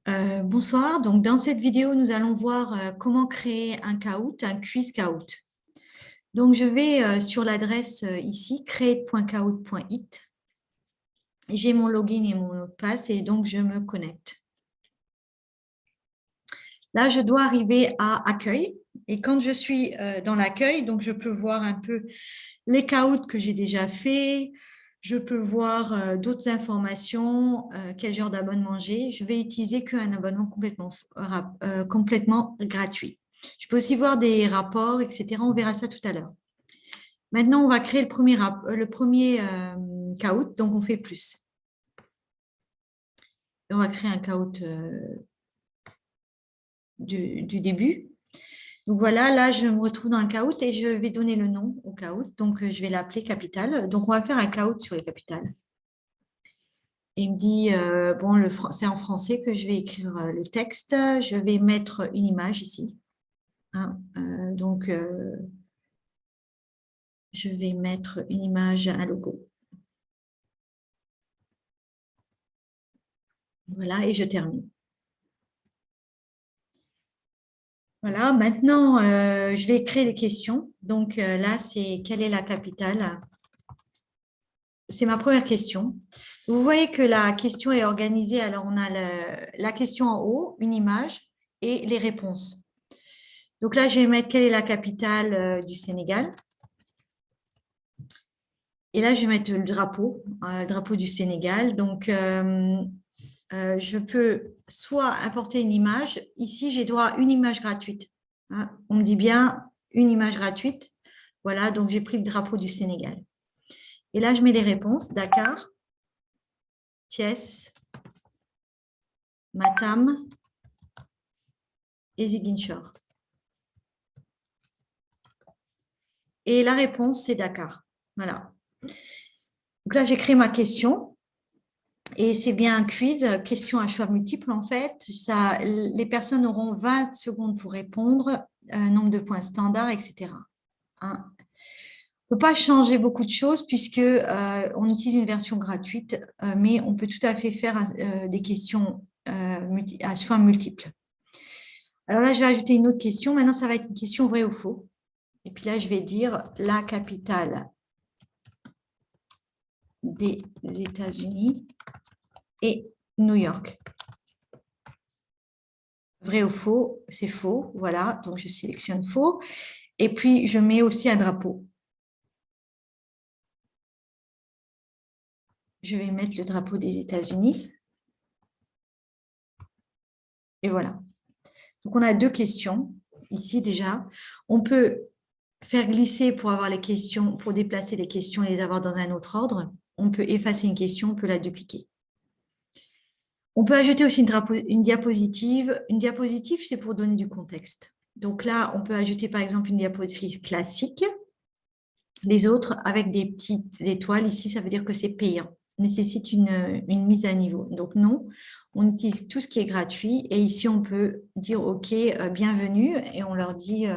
Bonsoir, donc dans cette vidéo, nous allons voir comment créer un quiz Kahoot. Donc je vais sur l'adresse ici, create.kahoot.it. J'ai mon login et mon mot de passe et donc je me connecte. Là, je dois arriver à accueil et quand je suis dans l'accueil, donc je peux voir un peu les Kahoot que j'ai déjà fait. Je peux voir d'autres informations, quel genre d'abonnement j'ai. Je vais utiliser qu'un abonnement complètement gratuit. Je peux aussi voir des rapports, etc. On verra ça tout à l'heure. Maintenant, on va créer le premier Kahoot, donc on fait plus. Et on va créer un Kahoot du début. Donc voilà, là, je me retrouve dans le Kahoot et je vais donner le nom au Kahoot. Donc, je vais l'appeler Capital. Donc, on va faire un Kahoot sur les capitales. Et il me dit, bon, c'est en français que je vais écrire le texte. Je vais mettre une image ici. Hein, donc, je vais mettre une image, un logo. Voilà, et je termine. Voilà, maintenant, je vais créer des questions. Donc là, c'est quelle est la capitale? C'est ma première question. Vous voyez que la question est organisée. Alors, on a la question en haut, une image et les réponses. Donc là, je vais mettre quelle est la capitale du Sénégal. Et là, je vais mettre le drapeau du Sénégal. Donc, je peux soit importer une image. Ici, j'ai droit à une image gratuite. Hein. On me dit bien une image gratuite. Voilà, donc j'ai pris le drapeau du Sénégal. Et là, je mets les réponses. Dakar, Thiès, Matam et Ziguinchor. Et la réponse, c'est Dakar. Voilà. Donc là, j'ai créé ma question. Et c'est bien un quiz, question à choix multiples en fait. Les personnes auront 20 secondes pour répondre, nombre de points standards, etc. Hein. On ne peut pas changer beaucoup de choses puisque on utilise une version gratuite, mais on peut tout à fait faire des questions à choix multiples. Alors là, je vais ajouter une autre question. Maintenant, ça va être une question vrai ou faux. Et puis là, je vais dire la capitale des États-Unis et New York. Vrai ou faux, c'est faux. Voilà, donc je sélectionne faux. Et puis, je mets aussi un drapeau. Je vais mettre le drapeau des États-Unis. Et voilà. Donc, on a deux questions ici déjà. On peut faire glisser pour avoir les questions, pour déplacer les questions et les avoir dans un autre ordre. On peut effacer une question, on peut la dupliquer. On peut ajouter aussi une diapositive. Une diapositive, c'est pour donner du contexte. Donc là, on peut ajouter par exemple une diapositive classique. Les autres, avec des petites étoiles, ici, ça veut dire que c'est payant, nécessite une mise à niveau. Donc non, on utilise tout ce qui est gratuit et ici, on peut dire OK, bienvenue et on leur dit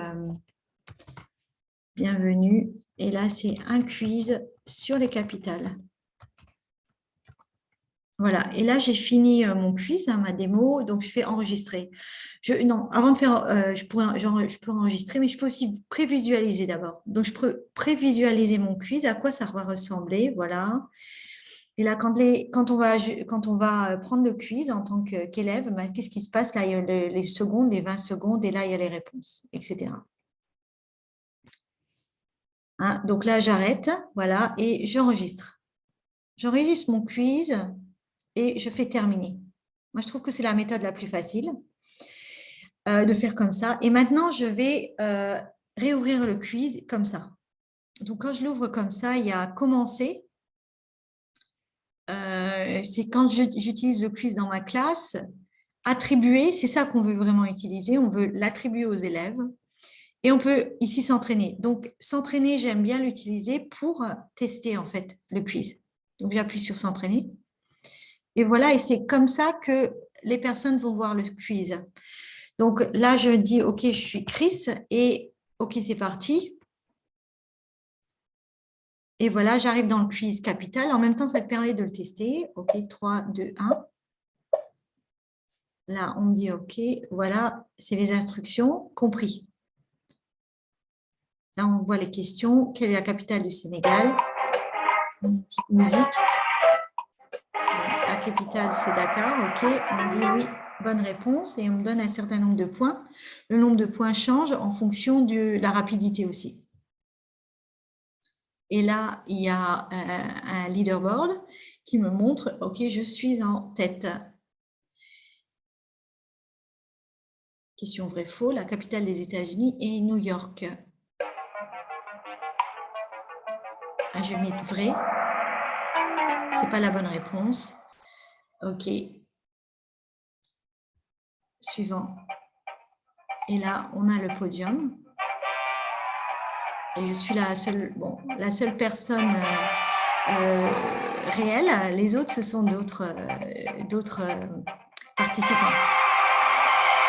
bienvenue. Et là, c'est un quiz sur les capitales. Voilà, et là, j'ai fini mon quiz, ma démo, donc je fais enregistrer. Non, avant de faire, je peux enregistrer, mais je peux aussi prévisualiser d'abord. Donc, je peux prévisualiser mon quiz, à quoi ça va ressembler, voilà. Et là, quand on va prendre le quiz en tant qu'élève, qu'est-ce qui se passe? Là, il y a les secondes, les 20 secondes, et là, il y a les réponses, etc. Hein, donc là, j'arrête, voilà, et j'enregistre. J'enregistre mon quiz et je fais terminer. Moi, je trouve que c'est la méthode la plus facile de faire comme ça. Et maintenant, je vais réouvrir le quiz comme ça. Donc, quand je l'ouvre comme ça, il y a commencer. C'est quand j'utilise le quiz dans ma classe. Attribuer, c'est ça qu'on veut vraiment utiliser. On veut l'attribuer aux élèves. Et on peut ici s'entraîner. Donc, s'entraîner, j'aime bien l'utiliser pour tester en fait le quiz. Donc, j'appuie sur s'entraîner. Et voilà, et c'est comme ça que les personnes vont voir le quiz. Donc là, je dis, OK, je suis Chris et OK, c'est parti. Et voilà, j'arrive dans le quiz capital. En même temps, ça te permet de le tester. OK, 3, 2, 1. là, on me dit OK, voilà, c'est les instructions, compris. Là, on voit les questions. Quelle est la capitale du Sénégal? Musique. La capitale, c'est Dakar. OK, on dit oui, bonne réponse. Et on me donne un certain nombre de points. Le nombre de points change en fonction de la rapidité aussi. Et là, il y a un leaderboard qui me montre, OK, je suis en tête. Question vrai-faux, la capitale des États-Unis est New York. Je vais mettre vrai. Ce n'est pas la bonne réponse. OK. Suivant. Et là, on a le podium. Et je suis la seule personne réelle. Les autres, ce sont d'autres participants.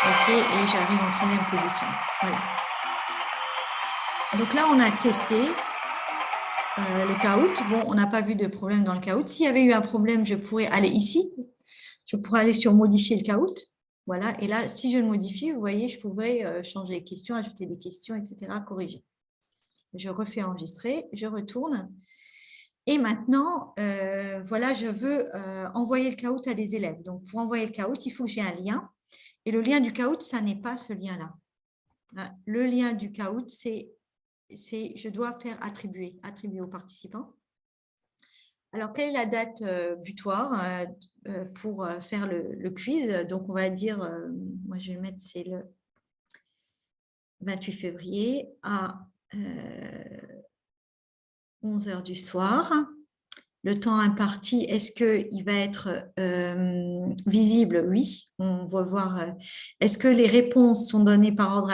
OK, et j'arrive en 3e position. Voilà. Donc là, on a testé le Kahoot. Bon, on n'a pas vu de problème dans le Kahoot. S'il y avait eu un problème, je pourrais aller ici. Je pourrais aller sur modifier le Kahoot. Voilà. Et là, si je le modifie, vous voyez, je pourrais changer les questions, ajouter des questions, etc., corriger. Je refais enregistrer, je retourne. Et maintenant, voilà, je veux envoyer le Kahoot à des élèves. Donc, pour envoyer le Kahoot, il faut que j'ai un lien. Et le lien du Kahoot, ça n'est pas ce lien-là. Le lien du Kahoot, c'est je dois faire attribuer aux participants. Alors, quelle est la date butoir pour faire le quiz? Donc, on va dire, moi, je vais mettre, c'est le 28 février à 11 h du soir. Le temps imparti, est-ce qu'il va être visible? Oui. On va voir. Est-ce que les réponses sont données par ordre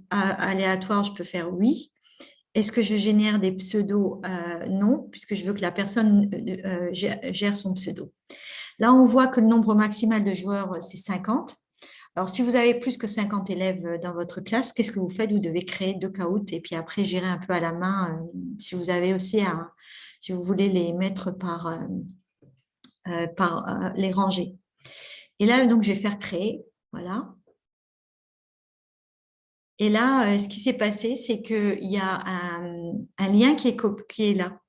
aléatoire? Je peux faire oui. Est-ce que je génère des pseudos? Non, puisque je veux que la personne gère son pseudo. Là, on voit que le nombre maximal de joueurs, c'est 50. Alors, si vous avez plus que 50 élèves dans votre classe, qu'est-ce que vous faites? Vous devez créer 2 Kahoot et puis après gérer un peu à la main si vous avez aussi si vous voulez les mettre par les rangées. Et là, donc, je vais faire créer. Voilà. Et là, ce qui s'est passé, c'est qu'il y a un lien qui est là.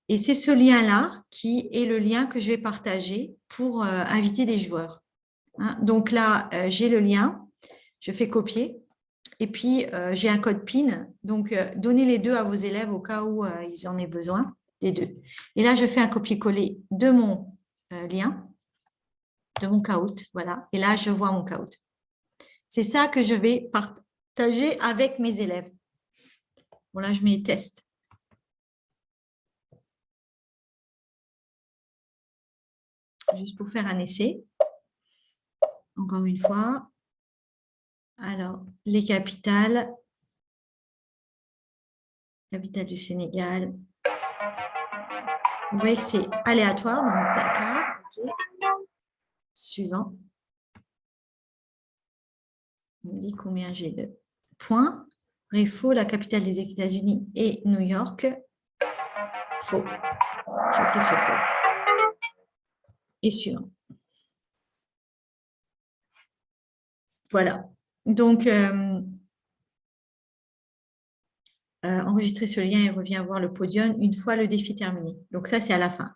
Et c'est ce lien-là qui est le lien que je vais partager pour inviter des joueurs. Hein. Donc là, j'ai le lien, je fais copier. Et puis, j'ai un code PIN. Donc, donnez les deux à vos élèves au cas où ils en aient besoin, les deux. Et là, je fais un copier-coller de mon lien, de mon Kahoot. Voilà. Et là, je vois mon Kahoot. C'est ça que je vais partager avec mes élèves. Bon, là, je mets test. Juste pour faire un essai. Encore une fois. Alors, les capitales. Capitale du Sénégal. Vous voyez que c'est aléatoire, donc Dakar. Okay. Suivant. On me dit combien j'ai de points. Vrai, faux, la capitale des États-Unis est New York. Faux. Je clique sur faux. Et suivant. Voilà. Donc, enregistrer ce lien et revient voir le podium une fois le défi terminé. Donc, ça, c'est à la fin.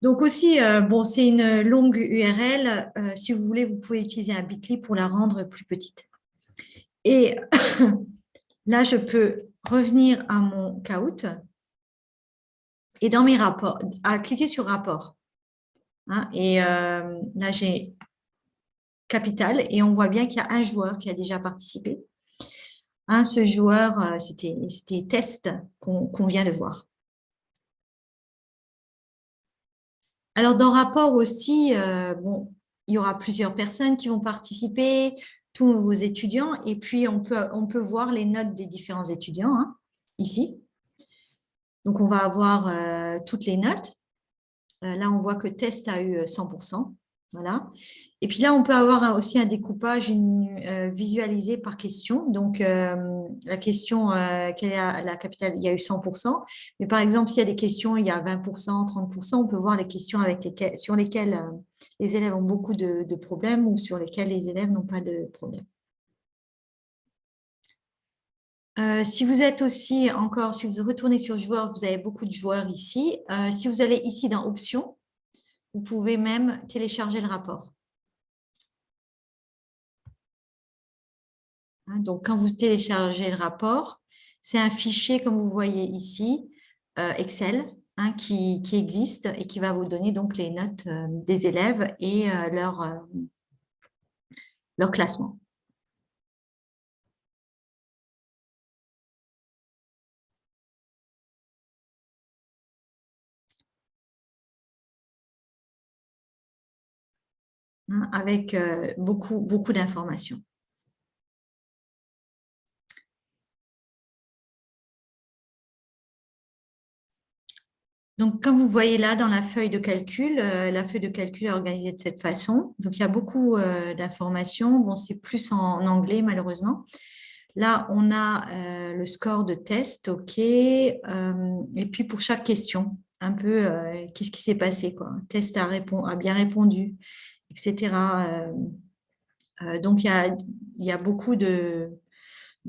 Donc aussi, bon, c'est une longue URL. Si vous voulez, vous pouvez utiliser un Bitly pour la rendre plus petite. Et là, je peux revenir à mon Kahoot et dans mes rapports, à cliquer sur rapport. Hein, et là, j'ai capital et on voit bien qu'il y a un joueur qui a déjà participé. Hein, ce joueur, c'était test qu'on vient de voir. Alors, dans rapport aussi, bon, il y aura plusieurs personnes qui vont participer, tous vos étudiants, et puis on peut voir les notes des différents étudiants, hein, ici. Donc, on va avoir toutes les notes. Là, on voit que test a eu 100%. Voilà. Et puis là, on peut avoir aussi un découpage visualisé par question. Donc, la question, quelle est la capitale? Il y a eu 100%. Mais par exemple, s'il y a des questions, il y a 20%, 30%, on peut voir les questions sur lesquelles les élèves ont beaucoup de problèmes ou sur lesquelles les élèves n'ont pas de problème. Si vous êtes aussi encore, si vous retournez sur joueurs, vous avez beaucoup de joueurs ici. Si vous allez ici dans options, vous pouvez même télécharger le rapport. Donc, quand vous téléchargez le rapport, c'est un fichier, comme vous voyez ici, Excel, qui existe et qui va vous donner donc les notes des élèves et leur classement. Avec beaucoup d'informations. Donc, comme vous voyez là dans la feuille de calcul est organisée de cette façon. Donc, il y a beaucoup d'informations. Bon, c'est plus en anglais, malheureusement. Là, on a le score de test, OK. Et puis, pour chaque question, un peu, qu'est-ce qui s'est passé, quoi. Test a bien répondu, etc. Donc, il y a beaucoup de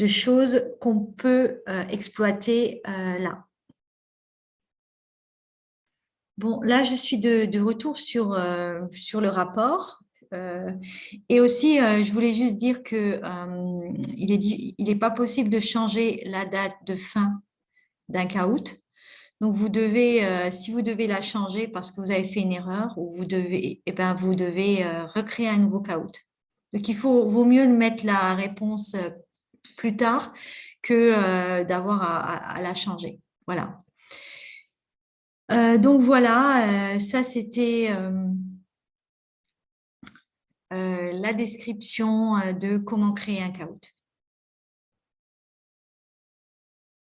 choses qu'on peut exploiter là. Bon, là, je suis de retour sur le rapport. Et aussi, je voulais juste dire que il est pas possible de changer la date de fin d'un caout. Donc, si vous devez la changer parce que vous avez fait une erreur ou vous devez recréer un nouveau caout. Donc, vaut mieux mettre la réponse plus tard que d'avoir à la changer. Voilà. Donc voilà, ça c'était la description de comment créer un caout.